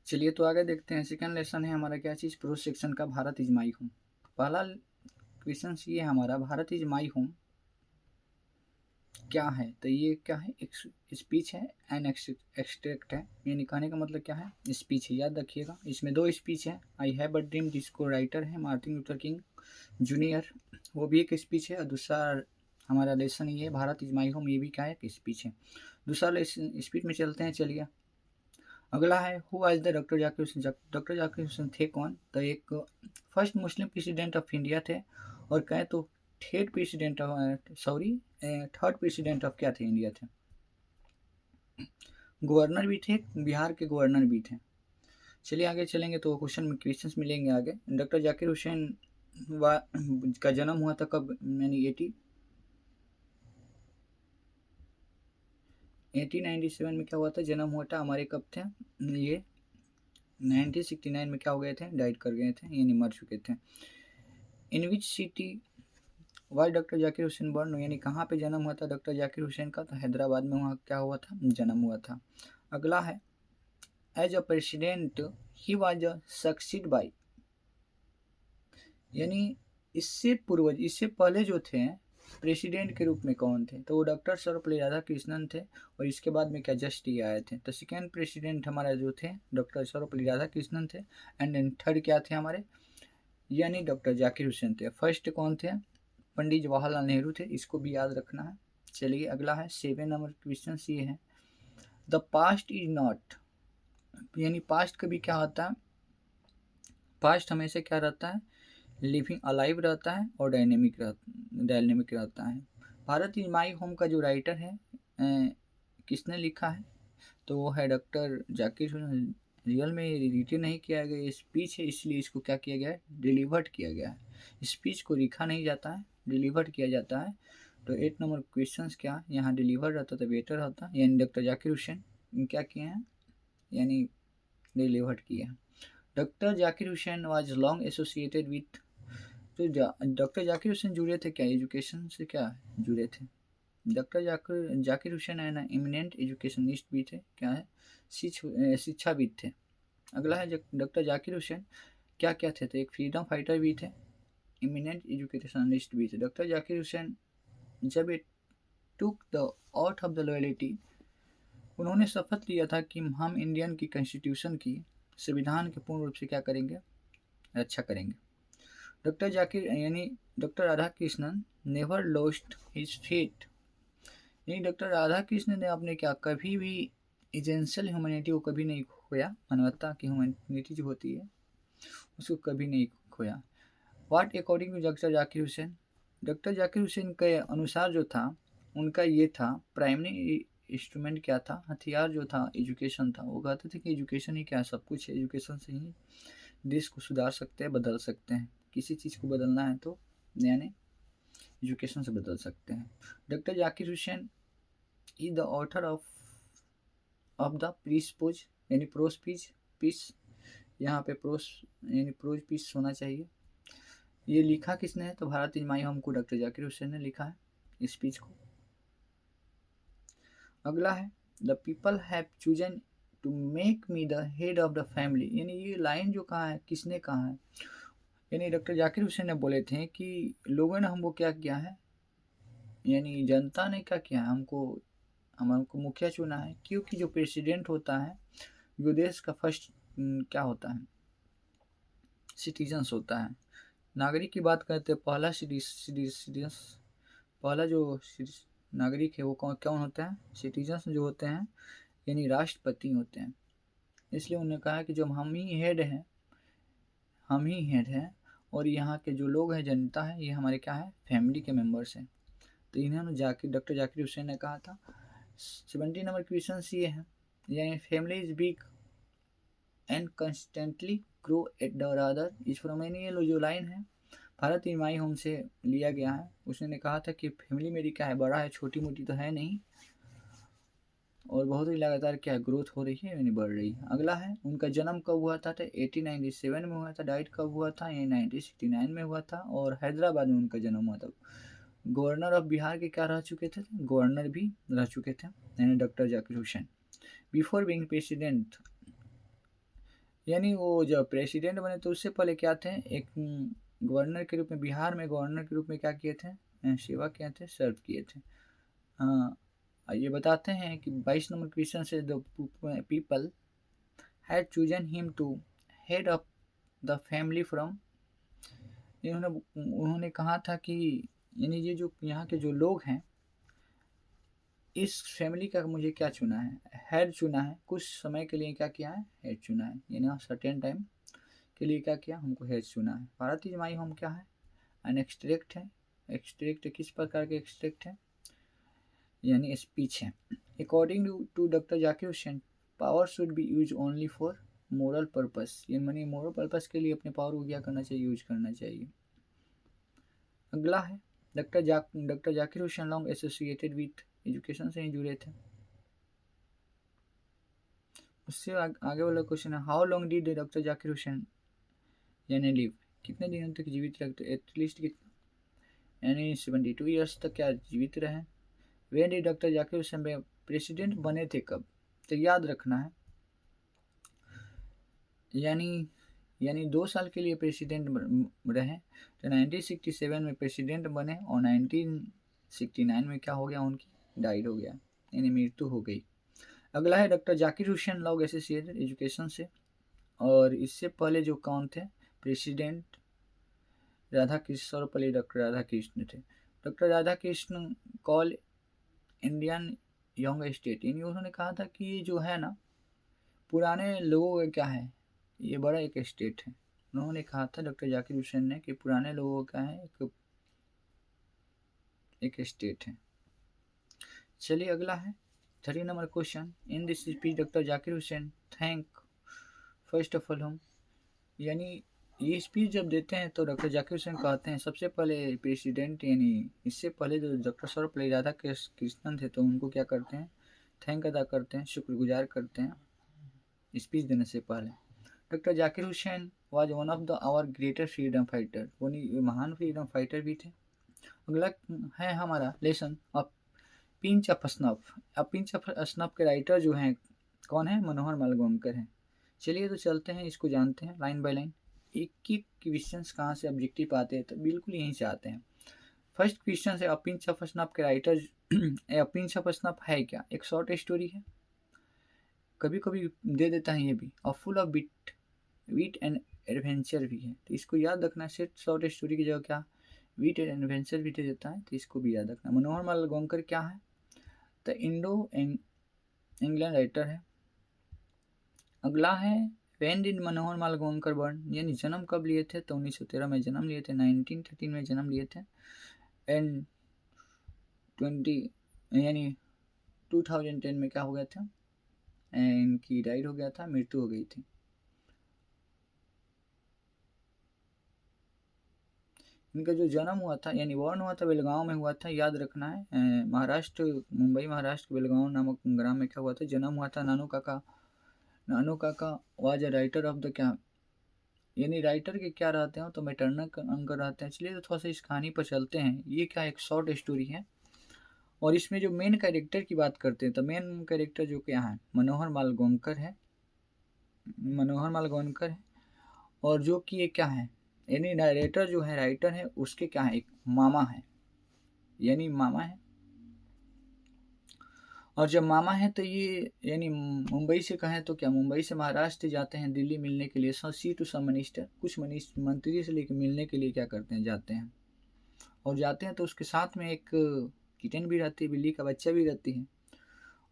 चलिए तो आगे देखते हैं। सेकंड लेसन है हमारा क्या चीज़, प्रो सेक्शन का, भारत इज माई होम। पहला क्वेश्चन ये है हमारा, भारत इज माई होम क्या है? तो ये क्या है, एक स्पीच है एंड एक्सट्रैक्ट है। यानी कहने का मतलब क्या है, स्पीच है। याद रखिएगा, इसमें दो स्पीच है। आई हैव अ ड्रीम जिसको राइटर है मार्टिन लूथर किंग जूनियर, वो भी एक स्पीच है। और दूसरा हमारा लेसन ये भारत इज माई होम, ये भी क्या है, एक स्पीच है। दूसरा लेसन स्पीच में चलते हैं। चलिए अगला है, हु आज the doctor Zakir Hussain. Doctor Zakir Hussain थे कौन? तो एक first Muslim president of India थे, और कहें तो third president of, sorry, third president of क्या थे, इंडिया थे। गवर्नर भी थे, बिहार के गवर्नर भी थे। चलिए आगे चलेंगे तो क्वेश्चंस मिलेंगे आगे। डॉक्टर जाकिर हुसैन का जन्म हुआ था कब? यानी 1897 में क्या हुआ था, जन्म हुआ था। हमारे कब थे ये, 1969 में क्या हो गए थे, डाइट कर गए थे, यानी मर चुके थे। In which city why doctor Zakir Hussain born, यानी कहाँ पे जन्म हुआ था डॉक्टर जाकिर हुसैन का? तो हैदराबाद में वहाँ क्या हुआ था, जन्म हुआ था। अगला है, as a president he was succeed by, यानी इससे पूर्वज, इससे पहले जो थे प्रेसिडेंट के रूप में कौन थे? तो वो डॉक्टर सर्वपल्ली राधाकृष्णन थे, और इसके बाद में क्या, जस्ट ये आए थे। तो सेकेंड प्रेसिडेंट हमारा जो थे डॉक्टर सर्वपल्ली राधाकृष्णन थे, एंड देन थर्ड क्या थे हमारे, यानी डॉक्टर जाकिर हुसैन थे। फर्स्ट कौन थे? पंडित जवाहरलाल नेहरू थे, इसको भी याद रखना है। चलिए अगला है, 7 नंबर क्वेश्चन ये है, द पास्ट इज नॉट, यानी पास्ट कभी क्या होता है, पास्ट हमेशा क्या रहता है, लिविंग अलाइव रहता है और डायनेमिक रहता है। भारत इज माई होम का जो राइटर है किसने लिखा है? तो वो है डॉक्टर जाकिर हुसैन। रियल में रिटन नहीं किया गया, ये स्पीच है, इसलिए इसको क्या किया गया है, डिलीवर्ड किया गया है। स्पीच को लिखा नहीं जाता है, डिलीवर्ड किया जाता है। तो 8 नंबर क्वेश्चन क्या यहाँ डिलीवर रहता तो बेटर होता, यानी डॉक्टर जाकिर हुसैन क्या किए हैं, यानी डिलीवर्ड किए हैं। Doctor Zakir Hussain was long associated with, तो डॉक्टर जाकिर हुसैन जुड़े थे क्या, एजुकेशन से क्या जुड़े थे? डॉक्टर जाकिर जाकिर हुसैन है ना, इमिनेंट एजुकेशनिस्ट भी थे, क्या है, शिक्षाविद थे। अगला है, डॉक्टर जाकिर हुसैन क्या क्या थे? तो एक फ्रीडम फाइटर भी थे, इमिनेंट एजुकेशनिस्ट भी थे। डॉक्टर जाकिर हुसैन जब ये took the auth of the loyalty, उन्होंने शपथ लिया था कि हम इंडियन की कॉन्स्टिट्यूशन की, संविधान के पूर्ण रूप से क्या करेंगे, रक्षा करेंगे। डॉक्टर जाकिर यानी doctor Radha Krishnan never lost his faith, यानी डॉक्टर राधा कृष्णन ने अपने क्या, कभी भी एजेंशियल ह्यूमैनिटी को कभी नहीं खोया, मानवता की ह्यूमैनिटी जो होती है उसको कभी नहीं खोया। What according to doctor Zakir Hussain, doctor Zakir Hussain के अनुसार जो था उनका ये था, प्राइमरी इंस्ट्रूमेंट क्या था, हथियार जो था एजुकेशन था। वो कहते थे कि एजुकेशन ही क्या सब कुछ है, एजुकेशन से ही देश को सुधार सकते हैं, बदल सकते हैं। किसी चीज़ को बदलना है तो यानी एजुकेशन से बदल सकते हैं। Doctor Zakir Hussain is the author of the piece pose, यानी प्रोस पीस, यहाँ पे प्रोस यानी प्रोज पीस होना चाहिए। ये लिखा किसने है? तो भारत इज माई होम को डॉक्टर जाकिर हुसैन ने लिखा है स्पीच को। अगला है, the people have chosen to make me the head of the family, यानी ये लाइन जो कहा है, किसने कहा है? यानी डॉक्टर जाकिर हुसैन ने बोले थे कि लोगों ने हमको क्या किया है, यानी जनता ने क्या किया है, हमको मुखिया चुना है। क्योंकि जो प्रेसिडेंट होता है, जो देश का फर्स्ट क्या होता है, सिटीजन्स होता है, नागरिक की बात करते हैं। पहला सिटीजन्स, पहला जो नागरिक है वो कौन होता है, सिटीजन्स जो होते हैं, यानी राष्ट्रपति होते हैं। इसलिए उन्होंने कहा कि जब हम ही हेड हैं, और यहाँ के जो लोग हैं, जनता है, ये हमारे क्या है, फैमिली के मेम्बर्स हैं। तो इन्होंने डॉक्टर जाकिर हुसैन ने कहा था। 17 नंबर क्वेश्चन ये है, यानी family is big and constantly grow at the rather is from, यानी ये जो लाइन है भारत इन माई होम से लिया गया है। उसने कहा था कि फैमिली मेरी क्या है, बड़ा है, छोटी मोटी तो है नहीं, और बहुत ही लगातार क्या है, ग्रोथ हो रही है, यानी बढ़ रही है। अगला है, उनका जन्म कब हुआ था? तो 1897 में हुआ था। डाइट कब हुआ था? ये 1969 में हुआ था, और हैदराबाद में उनका जन्म हुआ था। गवर्नर ऑफ बिहार के क्या रह चुके थे? गवर्नर भी रह चुके थे, यानी doctor Zakir Hussain. Before being president, यानी वो जब प्रेसिडेंट बने तो उससे पहले क्या थे, एक गवर्नर के रूप में, बिहार में गवर्नर के रूप में क्या किए थे, सेवा किए थे, सर्व किए थे। हाँ, ये बताते हैं कि 22 नंबर क्वेश्चन से the people had chosen him to head of the family from, उन्होंने कहा था कि यानी ये जो यहाँ के जो लोग हैं, इस फैमिली का मुझे क्या चुना है, हेड चुना है, कुछ समय के लिए क्या किया है, हेड चुना है, यानी सर्टेन टाइम के लिए क्या किया, हमको हेड चुना है। भारत इज माई होम क्या है, एन एक्सट्रैक्ट है। एक्सट्रैक्ट किस प्रकार के एक्सट्रैक्ट है, यानी स्पीच है। According to doctor Zakir Hussain, power should be use only for moral purpose, ये मनी मोरल पर्पस के लिए अपने पावर को क्या करना चाहिए, यूज करना चाहिए। अगला है doctor Zakir Hussain long associated with education से ही जुड़े थे। उससे आगे वाला क्वेश्चन है, how long did doctor Zakir Hussain यानी लिव, कितने दिनों तक जीवित रखते, एटलीस्ट कितना, यानी 72 ईयर्स तक क्या जीवित रहे। When did doctor Zakir Hussain president बने थे, कब, तो याद रखना है, यानी 2 साल के लिए प्रेसिडेंट रहे, तो 1967 में प्रेसिडेंट बने और 1969 में क्या हो गया, उनकी डाइड हो गया, यानी मृत्यु हो गई। अगला है doctor Zakir Hussain law associated education से, और इससे पहले जो कौन थे प्रेसिडेंट, राधा कृष्ण, सर्वपल्ली डॉक्टर राधा कृष्ण थे। Doctor Radha Krishna call Indian young state, यानी उन्होंने कहा था कि ये जो है ना पुराने लोगों का क्या है, ये बड़ा एक स्टेट है। उन्होंने कहा था डॉक्टर जाकिर हुसैन ने कि पुराने लोगों का है एक स्टेट है। चलिए अगला है 30 number question, in this speech doctor Zakir Hussain thank first of all home, यानी ये स्पीच जब देते हैं तो डॉक्टर जाकिर हुसैन कहते हैं सबसे पहले प्रेसिडेंट, यानी इससे पहले जो डॉक्टर सर्वपल्ली राधा कृष्णन थे तो उनको क्या करते हैं, थैंक अदा करते हैं, शुक्रगुजार करते हैं स्पीच देने से पहले। Doctor Zakir Hussain was one of the our greater freedom fighter, वो महान फ्रीडम फाइटर भी थे। अगला है हमारा lesson of pinch of snuff. अब पिंच ऑफ स्नफ के राइटर जो हैं कौन है, मनोहर मालवणकर हैं। चलिए तो चलते हैं, इसको जानते हैं लाइन बाय लाइन। एक एक क्वेश्चन कहाँ से ऑब्जेक्टिव आते हैं, तो बिल्कुल यहीं से आते हैं। फर्स्ट क्वेश्चन है, अ पिंच ऑफ स्नफ के writer, a pinch of snuff है क्या, एक शॉर्ट स्टोरी है, कभी कभी दे देता है ये भी, और full of wheat and adventure भी है, तो इसको याद रखना। सिर्फ शॉर्ट स्टोरी की जगह क्या वीट एंड एडवेंचर भी दे देता है, तो इसको भी याद रखना। मनोहर मालवणकर क्या है, तो इंडो इंग्लैंड राइटर है। अगला है when did Manohar Malvankar burn, यानी जन्म कब लिए थे, तो 1913 में जन्म लिए थे, 1913 में जन्म लिए थे, एंड 20 यानी 2010 में क्या हो गया था, इनकी डाइड हो गया था, मृत्यु हो गई थी। इनका जो जन्म हुआ था यानी बॉर्न हुआ था बेलगांव में हुआ था, याद रखना है, महाराष्ट्र, मुंबई महाराष्ट्र बेलगांव नामक ग्राम में क्या हुआ था, जन्म हुआ था। नानू काका was a writer of the क्या, यानी राइटर के क्या रहते हैं, तो मैटरनल अंकल रहते हैं। चलिए तो थोड़ा सा इस कहानी पर चलते हैं। ये क्या एक शॉर्ट स्टोरी है, और इसमें जो मेन कैरेक्टर की बात करते हैं तो मेन कैरेक्टर जो क्या है, मनोहर मालवणकर है, और जो कि ये क्या है, यानी नरेटर जो है, राइटर है, उसके क्या है, एक मामा है, यानी मामा है। और जब मामा है तो ये यानी मुंबई से कहें तो क्या, मुंबई से महाराष्ट्र जाते हैं दिल्ली मिलने के लिए, सी टू सम मिनिस्टर, कुछ मंत्री से लेकर मिलने के लिए क्या करते हैं, जाते हैं। और जाते हैं तो उसके साथ में एक किटन भी रहती है, बिल्ली का बच्चा भी रहती है,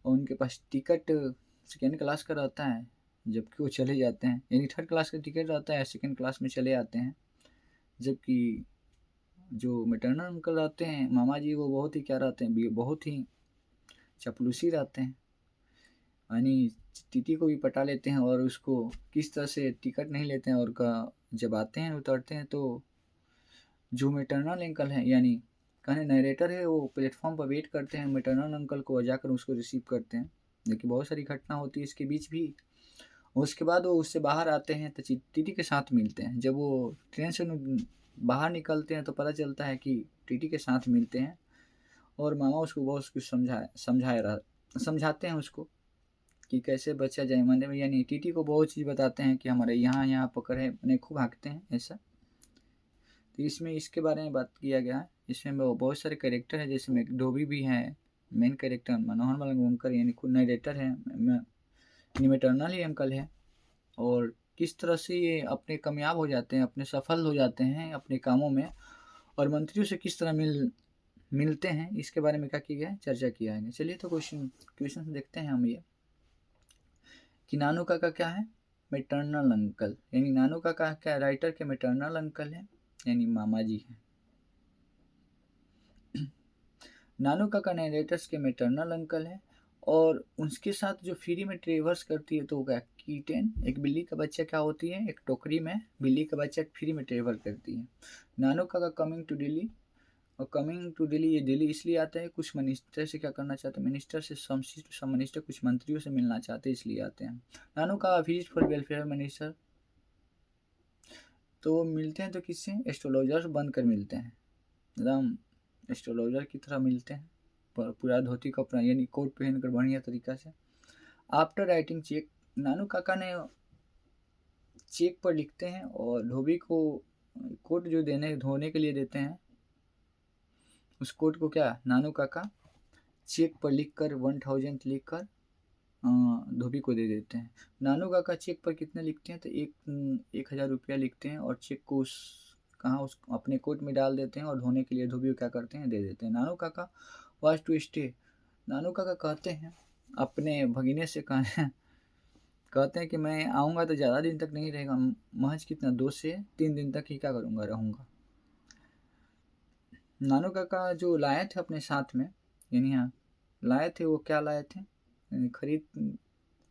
और उनके पास टिकट सेकेंड क्लास का रहता है, जबकि वो चले जाते हैं, यानी थर्ड क्लास का टिकट रहता है, सेकेंड क्लास में चले आते हैं। जबकि जो मैटरनल अंकल रहते हैं, मामा जी, वो बहुत ही क्या रहते हैं, बहुत ही चपलूसी रहते हैं, यानी टीटी को भी पटा लेते हैं, और उसको किस तरह से टिकट नहीं लेते हैं, और जब आते हैं उतरते हैं तो जो मैटरनल अंकल हैं, यानी कहने नरेटर है, वो प्लेटफॉर्म पर वेट करते हैं मैटरनल अंकल को, जाकर उसको रिसीव करते हैं। देखिए बहुत सारी घटना होती है इसके बीच भी। उसके बाद वो उससे बाहर आते हैं तो टीटी के साथ मिलते हैं। जब वो ट्रेन से बाहर निकलते हैं तो पता चलता है कि टीटी के साथ मिलते हैं, और मामा उसको बहुत कुछ समझाते हैं उसको कि कैसे बचा जाए, मतलब यानी टीटी को बहुत चीज़ बताते हैं कि हमारे यहाँ पकड़ है, अपने खूब हाँकते हैं ऐसा। तो इसमें इसके बारे में बात किया गया है। इसमें बहुत सारे कैरेक्टर हैं, जैसे में डोबी भी है मेन कैरेक्टर, मनोहर मलंगकर यानी खुद नरेटर है, मैटरनल ही अंकल है, और किस तरह से ये अपने कामयाब हो जाते हैं, अपने सफल हो जाते हैं अपने कामों में, और मंत्रियों से किस तरह मिलते हैं, इसके बारे में क्या किया गया है, चर्चा किया है। चलिए तो क्वेश्चन देखते हैं हम ये कि नानू काका क्या है, मैटरनल अंकल, यानी नानू काका क्या राइटर के मैटरनल अंकल है, यानी मामा जी है। नानू काका नरेटर्स के मैटरनल अंकल है, और उसके साथ जो फ्री में ट्रेवर्स करती है तो क्या कीटेन, एक बिल्ली का बच्चा क्या होती है, एक टोकरी में बिल्ली का बच्चा फ्री में ट्रेवल करती है। नानू काका कमिंग टू दिल्ली, और कमिंग टू दिल्ली, ये दिल्ली इसलिए आता है कुछ मिनिस्टर से क्या करना चाहते हैं, मिनिस्टर से सम मिनिस्टर कुछ मंत्रियों से मिलना चाहते हैं इसलिए आते हैं। नानू का विजिट फॉर वेलफेयर मिनिस्टर, तो मिलते हैं तो किससे, एस्ट्रोलॉजर बनकर मिलते हैं, एकदम एस्ट्रोलॉजर की तरह मिलते हैं, पूरा धोती कपड़ा यानी कोट पहनकर बढ़िया तरीका से। आफ्टर राइटिंग चेक, नानू काका ने चेक पर लिखते हैं और धोबी को कोट जो धोने के लिए देते हैं, उस कोट को क्या नानू काका चेक पर लिखकर 1000 लिखकर धोबी को दे देते हैं। नानू काका चेक पर कितने लिखते हैं, तो 1000 रुपया लिखते हैं, और चेक को उस अपने कोट में डाल देते हैं, और धोने के लिए धोबी को क्या करते हैं, दे देते हैं। नानू काका वाज टू स्टे, नानू काका कहते हैं अपने भगिने से कहते हैं कि मैं आऊँगा तो ज़्यादा दिन तक नहीं रहेगा, महज कितना 2 से 3 दिन तक ही क्या करूँगा, रहूँगा। नानू काका जो लाए थे अपने साथ में, यानी यहाँ लाए थे, वो क्या लाए थे, खरीद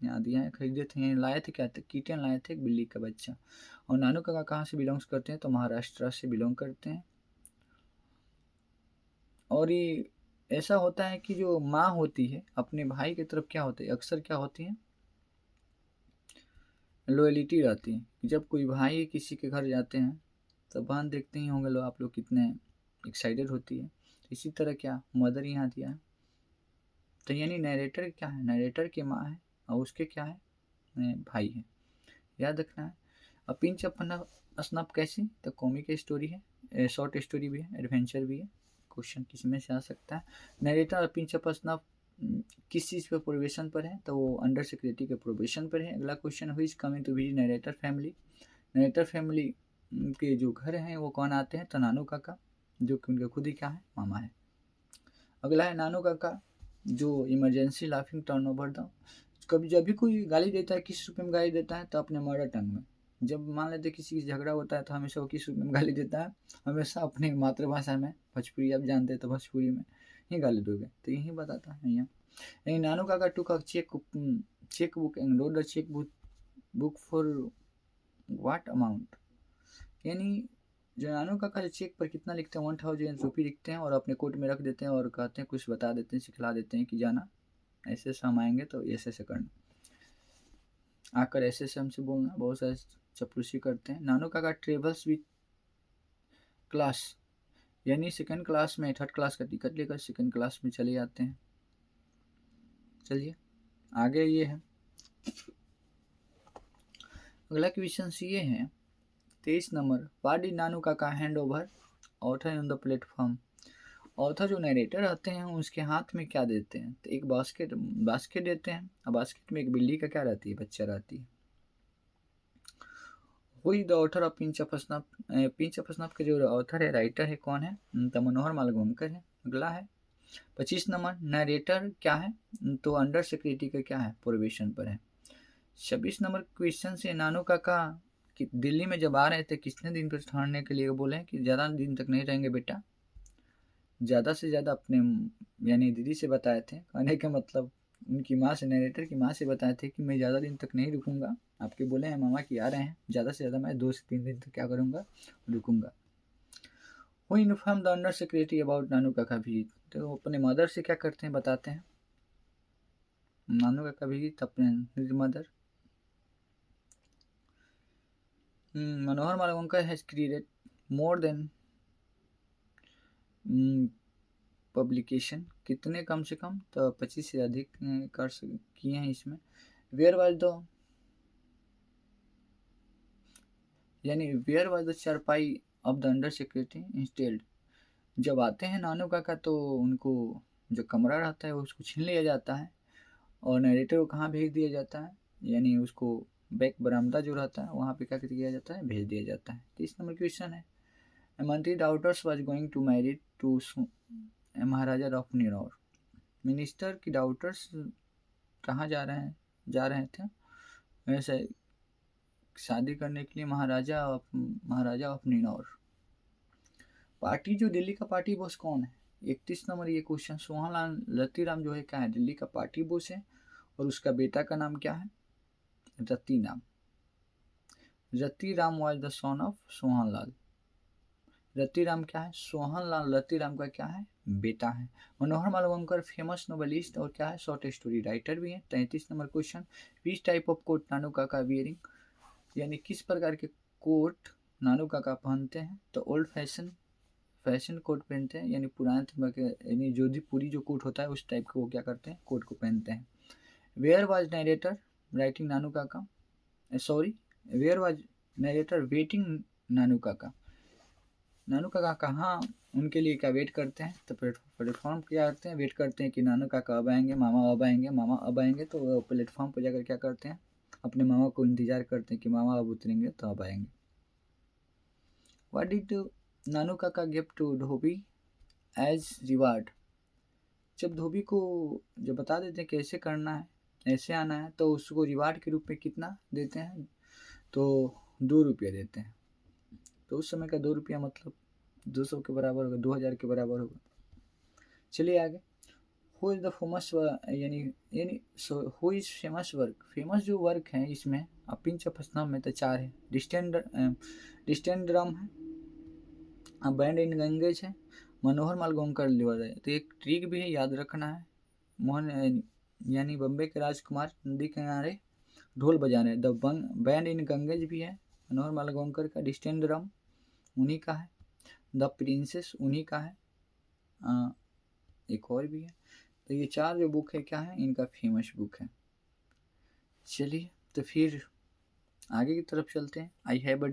यहाँ दिया है, खरीदे थे, यानी लाए थे क्या थे, कीटन लाए थे, एक बिल्ली का बच्चा। और नानू काका कहाँ से बिलोंग्स करते हैं, तो महाराष्ट्र से बिलोंग करते हैं। और ये ऐसा होता है कि जो माँ होती है अपने भाई की तरफ क्या होती है, अक्सर क्या होती है, लॉयलिटी रहती है। जब कोई भाई किसी के घर जाते हैं तो बहन देखते ही होंगे लोग, आप लोग कितने एक्साइटेड होती है। इसी तरह क्या मदर यहाँ दिया है, तो यानी नरेटर क्या है, नरेटर की माँ है, और उसके क्या है, भाई है, याद रखना है। अब पिंच अपना स्नैप कैसी, तो कॉमिक स्टोरी है, शॉर्ट स्टोरी भी है, एडवेंचर भी है, क्वेश्चन किस में से आ सकता है। नरेटर और पिंच अप स्नैप किस चीज़ पर प्रोबेशन पर है, तो वो अंडर सेक्रेटरी के प्रोबेशन पर है। अगला question, who is coming to visit narrator family, narrator family के जो घर हैं वो कौन आते हैं, तो नानू काका, जो कि उनके खुद ही क्या है, मामा है। अगला है नानू काका जो emergency laughing turn over the, कभी जब भी कोई गाली देता है किस रूप में गाली देता है, तो अपने मदर टंग में। जब मान लेते किसी की झगड़ा होता है तो हमेशा वो किस रूप में गाली देता है, हमेशा अपनी मातृभाषा में, भोजपुरी आप जानते हैं तो भोजपुरी में ही गाली दोगे, तो यही बताता है यहाँ। यानी Nanu Kaka took a cheque book and wrote the cheque book for what amount, यानी जो नानू काका चेक पर कितना लिखते हैं, 1000 रुपये लिखते हैं, और अपने कोट में रख देते हैं, और कहते हैं कुछ बता देते हैं, सिखला देते हैं कि जाना ऐसे से हम आएंगे तो ऐसे से करना, आकर ऐसे से हमसे बोलना, बहुत सारे चपलूसी करते हैं। नानू काका ट्रेवल्स विथ क्लास, यानी सेकंड क्लास में, थर्ड क्लास का टिकट लेकर सेकंड क्लास में चले जाते हैं। चलिए आगे ये है, अगला क्वेश्चन ये है 23 नंबर, व्हाट डिड नानू काका hand over author on the platform, author जो नरेटर रहते हैं उसके हाथ में क्या देते हैं, तो एक बास्केट देते हैं, और बास्केट में एक बिल्ली का क्या रहती है, बच्चा रहती है। हुई the author of pinch of snap, pinch of snap के जो ऑथर है, राइटर है, कौन है, तो मनोहर मालगोंकर है। अगला है 25 नंबर, नरेटर क्या है, तो अंडर सेक्रेटरी का क्या है, प्रोबेशन पर है। 26 नंबर क्वेश्चन से, नानू काका कि दिल्ली में जब आ रहे थे कितने दिन पर ठहरने के लिए बोले कि ज़्यादा दिन तक नहीं रहेंगे बेटा, ज़्यादा से ज़्यादा अपने यानी दीदी से बताए थे, कहने का मतलब उनकी माँ से, नरेटर की माँ से बताए थे कि मैं ज़्यादा दिन तक नहीं रुकूंगा, आपके बोले हैं मामा कि आ रहे हैं, ज़्यादा से ज़्यादा मैं 2 से 3 दिन तक क्या करूँगा, रुकूंगा। वो inform the under secretary about Nanu Kaka visit, तो अपने मदर से क्या करते हैं, बताते हैं नानू काका विजिट अपने mother. Manohar Malvankar has created more than publication, कितने कम से कम, तो 25 से अधिक किए हैं इसमें। वेयर वाज द यानी वेयर वाज द चारपाई of the under secretary instead. जब आते हैं नानू काका तो उनको जो कमरा रहता है उसको छीन लिया जाता है और नरेटर को कहाँ भेज दिया जाता है, यानी उसको बैक बरामदा जो रहता है वहाँ पे क्या किया जाता है, भेज दिया जाता है। 30 नंबर क्वेश्चन है, मंत्री daughters was going to married to maharaja of Niraur. Minister की डाउटर्स कहाँ जा रहे थे वैसे शादी करने के लिए महाराजा ऑफ निरौर। पार्टी जो दिल्ली का पार्टी बॉस कौन है? 31 नंबर ये क्वेश्चन। सोहनलाल लतीराम जो है क्या है, दिल्ली का पार्टी बॉस है और उसका बेटा का नाम क्या है, Ratiram. Ratiram was the son of Sohanlal. Ratiram क्या है, सोहनलाल रतीराम का क्या है, बेटा है। मनोहर मालवंकर फेमस नोवेलिस्ट और क्या है, शॉर्ट स्टोरी राइटर भी है। 33 number question, which type of coat Nanu Kaka wearing, यानी किस प्रकार के कोट नानू काका पहनते हैं? तो ओल्ड फैशन कोट पहनते हैं, यानी पुराने तरह के, यानी जोधपुरी जो कोट होता है उस टाइप का वो क्या करते हैं, कोट को पहनते हैं। Where was narrator writing Nanu Kaka, sorry where was narrator waiting Nanu Kaka. Nanu काका कहाँ उनके लिए क्या वेट करते हैं? तो प्लेटफॉर्म क्या करते हैं, वेट करते हैं कि नानू काका अब आएंगे, मामा अब आएंगे, मामा अब आएंगे। तो वो प्लेटफॉर्म पर जाकर क्या करते हैं, अपने मामा को इंतजार करते हैं कि मामा अब उतरेंगे तो अब आएंगे। What did Nanu Kaka give to dhobi as reward. जब धोबी को जब बता देते हैं कैसे करना है, ऐसे आना है, तो उसको रिवार्ड के रूप में कितना देते हैं? तो 2 रुपये देते हैं। तो उस समय का 2 रुपया मतलब 200 के बराबर होगा, 2000 के बराबर होगा। चलिए आगे। हु इज़ द फेमस, यानी who is famous work, famous जो वर्क है इसमें अब पिंच ऑफ स्नम में तो 4 है। डिस्टेंट ड्रम है, अब बैंड इन गंगेज है, मनोहर मालगोंकर लिवर है। तो एक ट्रिक भी है, याद रखना है। मोहन यानी बम्बे के राजकुमार नदी किनारे ढोल बजा रहे हैं। द बैंड इन गंगेज भी है मनोहर मालगोंकर का। डिस्टेंट ड्रम उन्हीं का है। द प्रिंसेस उन्हीं का है। एक और भी है। तो ये 4 जो बुक है क्या है, इनका फेमस बुक है। चलिए तो फिर आगे की तरफ चलते हैं। I have a